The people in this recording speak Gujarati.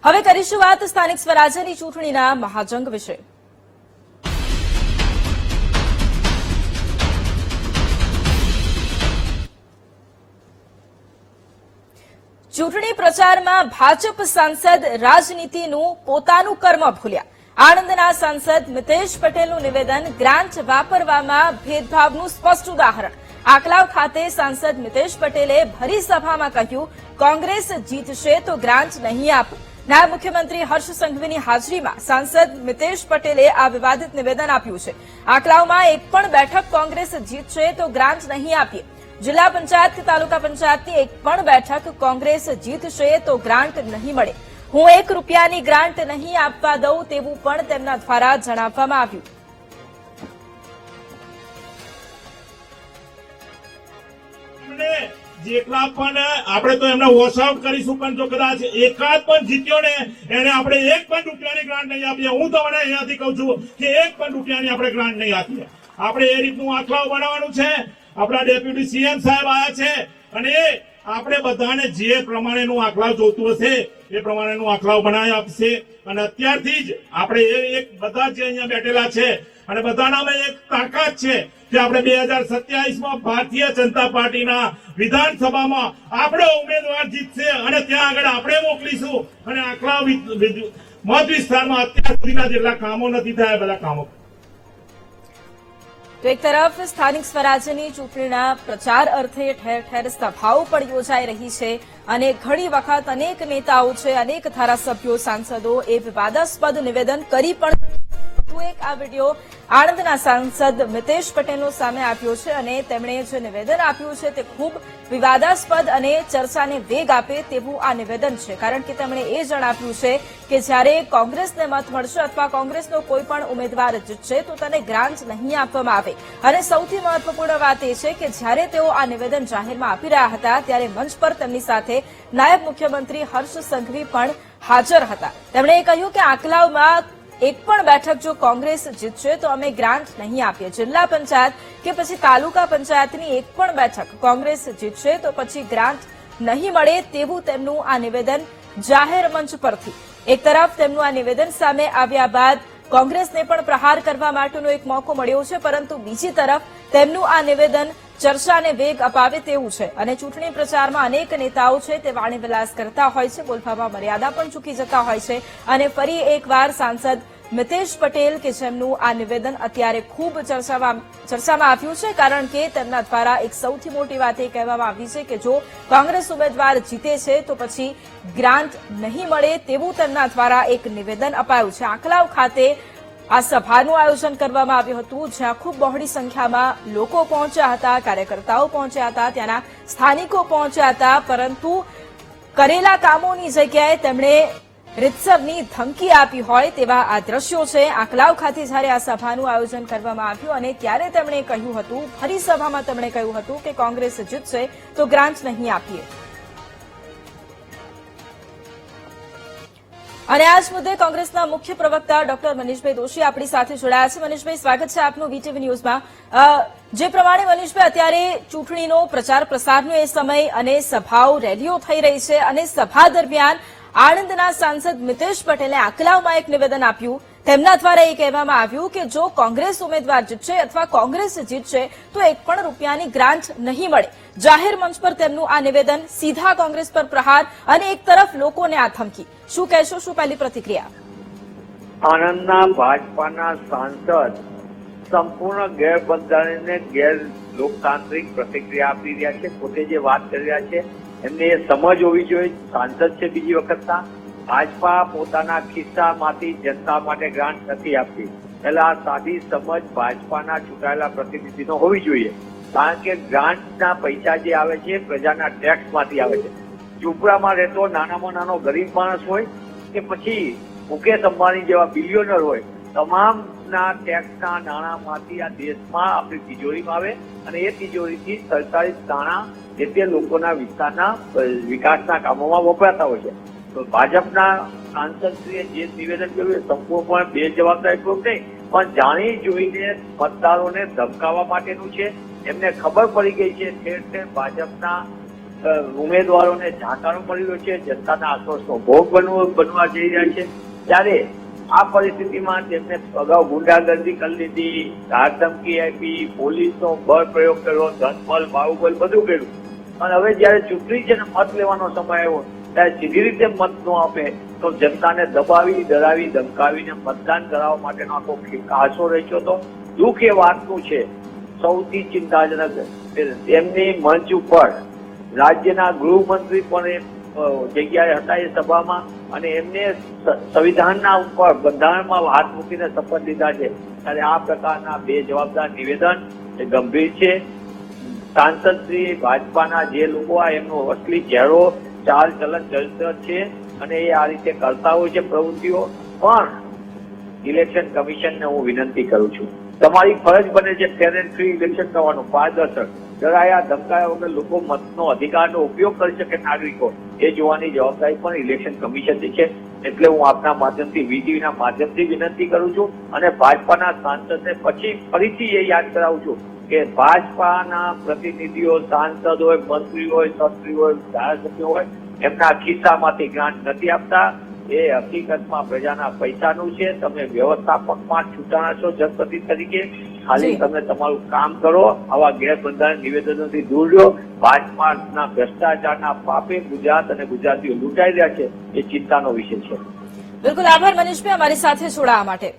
હવે કરીશું વાત સ્થાનિક સ્વરાજ્યની ચૂંટણીના મહાજંગ વિશે। ચૂંટણી પ્રચારમાં ભાજપ સાંસદ રાજનીતિનું પોતાનું કર્મ ભૂલ્યા। આણંદના સાંસદ મિતેશ પટેલનું નિવેદન ગ્રાન્ટ વાપરવામાં ભેદભાવનું સ્પષ્ટ ઉદાહરણ। આકલાવ ખાતે સાંસદ મિતેશ પટેલે ભરી સભામાં કહ્યું, કોંગ્રેસ જીતશે તો ગ્રાન્ટ નહીં આપું। નાયબ મુખ્યમંત્રી હર્ષ સંઘવીની હાજરીમાં સાંસદ મિતેશ પટેલે આ વિવાદિત નિવેદન આપ્યું છે। આકલાવમાં એક પણ બેઠક કોંગ્રેસ જીતશે તો ગ્રાન્ટ નહીં આપીએ। જિલ્લા પંચાયત કે તાલુકા પંચાયતની એક પણ બેઠક કોંગ્રેસ જીતશે તો ગ્રાન્ટ નહીં મળે। હું ₹1 ગ્રાન્ટ નહીં આપવા દઉં તેવું પણ તેમના દ્વારા જણાવવામાં આવ્યું। જેટલા પણ આપણે તો એમને વોશ આઉટ કરીશું, પણ જો કદાચ એકાદ પણ જીત્યો ને એને આપણે ₹1 ગ્રાન્ટ નહીં આપીએ। હું તમને અહીંયાથી કહું છું કે ₹1 આપણે ગ્રાન્ટ નહીં આપીએ। આપણે એ રીતનું આખલાવ બનાવવાનું છે। આપણા ડેપ્યુટી સીએમ સાહેબ આવ્યા છે અને આપણે બધાને જે પ્રમાણેનું આખલાવ જોતું હશે એ પ્રમાણેનું આખલાવ બનાવી આપશે। અને અત્યારથી જ આપણે એક બધા જે અહીંયા બેઠેલા છે અને બધાનામાં એક તાકાત છે કે આપણે 2027માં ભારતીય જનતા પાર્ટીના વિધાનસભામાં આપણો ઉમેદવાર જીતશે અને ત્યાં આગળ આપણે મોકલીશું અને આખલાવ મત વિસ્તારમાં અત્યાર સુધીના જેટલા કામો નથી થયા બધા કામો। તો એક તરફ સ્થાનિક સ્વરાજ્યની ચૂંટણીના પ્રચાર અર્થે ઠેર ઠેર સભાઓ પણ યોજાઈ રહી છે અને ઘણી વખત અનેક નેતાઓ છે, અનેક ધારાસભ્યો, સાંસદો એ વિવાદાસ્પદ નિવેદન કરી પણ એક આ વિડીયો આણંદના સાંસદ મિતેશ પટેલનો સામે આપ્યો છે અને તેમણે જે નિવેદન આપ્યું છે તે ખૂબ વિવાદાસ્પદ અને ચર્ચાને વેગ આપે તેવું આ નિવેદન છે। કારણ કે તેમણે એ જણાવ્યું છે કે જ્યારે કોંગ્રેસને મત મળશે અથવા કોંગ્રેસનો કોઈ પણ ઉમેદવાર જીતશે તો તેને ગ્રાન્ટ નહીં આપવામાં આવે। અને સૌથી મહત્વપૂર્ણ વાત એ છે કે જ્યારે તેઓ આ નિવેદન જાહેરમાં આપી રહ્યા હતા ત્યારે મંચ પર તેમની સાથે નાયબ મુખ્યમંત્રી હર્ષ સંઘવી પણ હાજર હતા। તેમણે એ કહ્યું કે આકલાવમાં એક પણ બેઠક જો કોંગ્રેસ જીતશે તો અમે ગ્રાન્ટ નહીં આપીએ। જિલ્લા પંચાયત કે પછી તાલુકા પંચાયતની એક પણ બેઠક કોંગ્રેસ જીતશે તો પછી ગ્રાન્ટ નહીં મળે તેવું તેમનું આ નિવેદન જાહેર મંચ પરથી। એક તરફ તેમનું આ નિવેદન સામે આવ્યા બાદ કોંગ્રેસને પણ પ્રહાર કરવા માટેનો એક મોકો મળ્યો છે, પરંતુ બીજી તરફ તેમનું આ નિવેદન ચર્ચાને વેગ અપાવે તેવું છે અને ચૂંટણી પ્રચારમાં અનેક નેતાઓ છે તે વાણીવિલાસ કરતા હોય છે, બોલવામાં મર્યાદા પણ ચૂકી જતા હોય છે અને ફરી એકવાર સાંસદ મિતેશ પટેલ કે જેમનું આ નિવેદન અત્યારે ખૂબ ચર્ચામાં આવ્યું છે કારણ કે તેમના દ્વારા એક સૌથી મોટી વાત એ કહેવામાં આવી છે કે જો કોંગ્રેસ ઉમેદવાર જીતે છે તો પછી ગ્રાન્ટ નહીં મળે તેવું તેમના દ્વારા એક નિવેદન અપાયું છે। આકલાવ ખાતે આ સભાનું આયોજન કરવામાં આવ્યું હતું જ્યાં ખૂબ બહોળી સંખ્યામાં લોકો પહોંચ્યા હતા, કાર્યકર્તાઓ પહોંચ્યા હતા, ત્યાંના સ્થાનિકો પહોંચ્યા હતા, પરંતુ કરેલા કામોની જગ્યાએ તેમણે રીતસરની ધમકી આપી હોય તેવા આ દ્રશ્યો છે। આકલાવ ખાતે જ્યારે આ સભાનું આયોજન કરવામાં આવ્યું અને ત્યારે તેમણે કહ્યું હતું, ફરી સભામાં તેમણે કહ્યું હતું કે કોંગ્રેસ જીતશે તો ગ્રાન્ટ નહીં આપીએ। અને આ જ મુદ્દે કોંગ્રેસના મુખ્ય પ્રવક્તા ડોક્ટર મનીષભાઈ દોશી આપણી સાથે જોડાયા છે। મનીષભાઈ, સ્વાગત છે આપનું વીટીવી ન્યૂઝમાં। જે પ્રમાણે મનીષભાઈ અત્યારે ચૂંટણીનો પ્રચાર પ્રસારનો એ સમય અને સભાઓ રેલીઓ થઈ રહી છે અને સભા દરમિયાન આણંદના સાંસદ મિતેશ પટેલે આકલાવમાં એક નિવેદન આપ્યું। તેમના દ્વારા એ કહેવામાં આવ્યું કે જો કોંગ્રેસ ઉમેદવાર જીતશે અથવા કોંગ્રેસ જીતશે તો ₹1 ગ્રાન્ટ નહીં મળે। જાહેર મંચ પર તેમનું આ નિવેદન, સીધા કોંગ્રેસ પર પ્રહાર અને એક તરફ લોકોને આ ધમકી। શું કહેશો, શું પહેલી પ્રતિક્રિયા? આણંદના ભાજપાના સાંસદ સંપૂર્ણ ગેરબંધારણીય ગેર લોકતાંત્રિક પ્રતિક્રિયા આપી રહ્યા છે। પોતે જે વાત કરી રહ્યા છે એમને એ સમજ હોવી જોઈએ, સાંસદ છે બીજી વખતના, ભાજપા પોતાના ખિસ્સામાંથી જનતા માટે ગ્રાન્ટ નથી આપતી। એટલે આ સાદી સમજ ભાજપાના ચૂંટાયેલા પ્રતિનિધિનો હોવી જોઈએ, કારણ કે ગ્રાન્ટના પૈસા જે આવે છે પ્રજાના ટેક્સમાંથી આવે છે। ઝૂંપડામાં રહેતો નાનામાં નાનો ગરીબ માણસ હોય કે પછી મુકેશ અંબાણી જેવા બિલિયોનર હોય, તમામના ટેક્સના નાણાંમાંથી આ દેશમાં આપણી તિજોરીમાં આવે અને એ તિજોરીથી સરકારી નાણાં જે તે લોકોના વિસ્તારના વિકાસના કામોમાં વપરાતા હોય છે। તો ભાજપના સાંસદશ્રીએ જે નિવેદન કર્યું એ સંપૂર્ણપણે બેજવાબદારીપૂર્વક નહીં પણ જાણી જોઈને મતદારોને ધમકાવવા માટેનું છે। એમને ખબર પડી ગઈ છે ઠેર ઠેર ભાજપના ઉમેદવારોને ઝાંકારો મળી રહ્યો છે, જનતાના આક્રોશનો ભોગ બનવા જઈ રહ્યા છે, ત્યારે આ પરિસ્થિતિમાં તેમને અગાઉ ગુંડાગર્દી કરી લીધી, ધાકધમકી આપી, પોલીસનો બળ પ્રયોગ કર્યો, ધનબલ બાહુબલ બધું કર્યું, અને હવે જયારે ચૂંટણી છે ને મત લેવાનો સમય આવ્યો ત્યારે સીધી રીતે મત ન આપે તો જનતાને દબાવી, ડરાવી, ધમકાવીને મતદાન કરાવવા માટેનો આખો કાસો રચ્યો હતો. દુઃખ એ વાતનું છે, સૌથી ચિંતાજનક એમની મંચ ઉપર રાજ્યના ગૃહમંત્રી પણ જગ્યાએ હતા એ સભામાં, અને એમને સંવિધાનના ઉપર બંધારણમાં હાથ મૂકીને શપથ લીધા છે, ત્યારે આ પ્રકારના બેજવાબદાર નિવેદન એ ગંભીર છે. સાંસદ શ્રી ભાજપાના જે લોકો આ એમનો અસલી ચહેરો, ચાલ ચલન ચરિત્ર છે, અને એ આ રીતે કરતા હોય છે પ્રવૃત્તિઓ. પણ ઇલેક્શન કમિશનને હું વિનંતી કરું છું, તમારી ફરજ બને છે ફેર એન્ડ ફ્રી ઇલેક્શન કરવાનું, પારદર્શક, ડરાયા ધમકાયા વગર લોકો મતનો અધિકારનો ઉપયોગ કરી શકે નાગરિકો, એ જોવાની જવાબદારી પણ ઇલેક્શન કમિશનની છે. એટલે હું આપના માધ્યમથી, વીટીવીના માધ્યમથી વિનંતી કરું છું, અને ભાજપાના સાંસદને પછી ફરીથી એ યાદ કરાવું છું કે ભાજપાના પ્રતિનિધિઓ, સાંસદ હોય, મંત્રી હોય, મંત્રી હોય, ધારાસભ્યો હોય, એમના ખિસ્સામાંથી ગ્રાન્ટ નથી આપતા. એ હકીકતમાં પ્રજાના પૈસાનું છે. તમે વ્યવસ્થાપકમાં છૂટાણા છો જનપ્રતિનિધિ તરીકે, ખાલી તમે તમારું કામ કરો. આવા ગેરબંધારણ નિવેદનોથી દૂર રહો. ભાજપાના ભ્રષ્ટાચારના પાપે ગુજરાત અને ગુજરાતીઓ લૂંટાઈ રહ્યા છે, એ ચિંતાનો વિષય છે. બિલકુલ, આભાર મનીષભાઈ અમારી સાથે જોડાવા માટે.